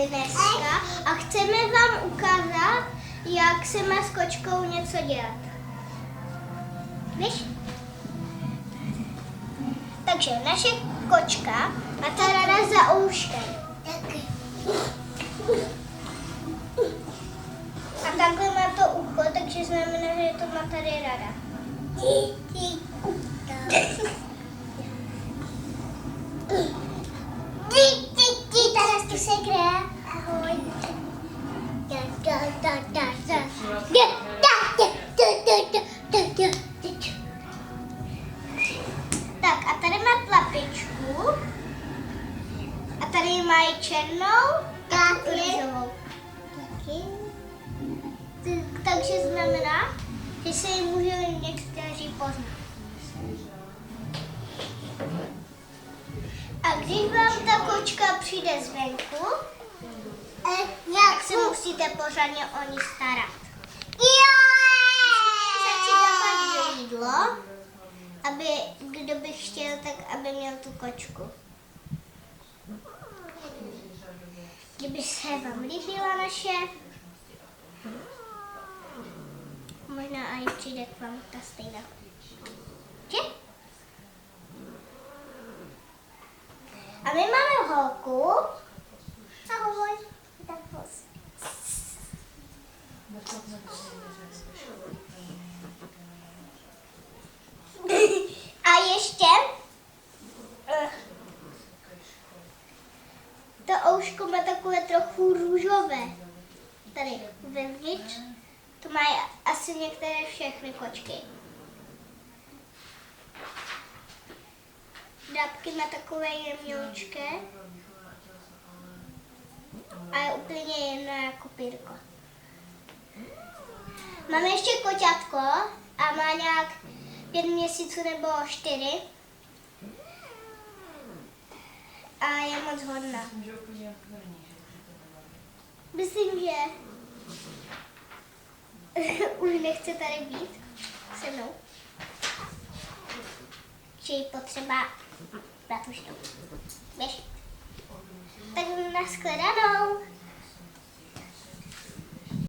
tady dneska a chceme vám ukázat, jak se má s kočkou něco dělat. Víš? Takže naše kočka má ta rada za ouškem. A takhle má to ucho, takže znamená, že to má tady rada. Teraz tu se hraje. Ahoj. Tak a tady má tlapičku. A tady mají černou a růžovou. Takže znamená, že se jim může někteří poznat. A když vám ta kočka přijde zvenku, tak se musíte pořádně o ní starat. Začít dávat jídlo, aby kdo by chtěl, tak aby měl tu kočku. Kdyby se vám líbila naše, možná i přijde k vám ta stejná. Že? A my máme holku. Ahoj. Tak pos. A ještě to ouško má takové trochu růžové. Tady vevnitř. To mají asi některé všechny kočky. Drápky má takové jemňoučké a je úplně jedno jako pírko. Máme ještě koťátko a má nějak 5 měsíců nebo 4 a je moc hodná. Myslím, že už nechce tady být se mnou. Že je potřeba brát už to. Běž. Tak nashledanou.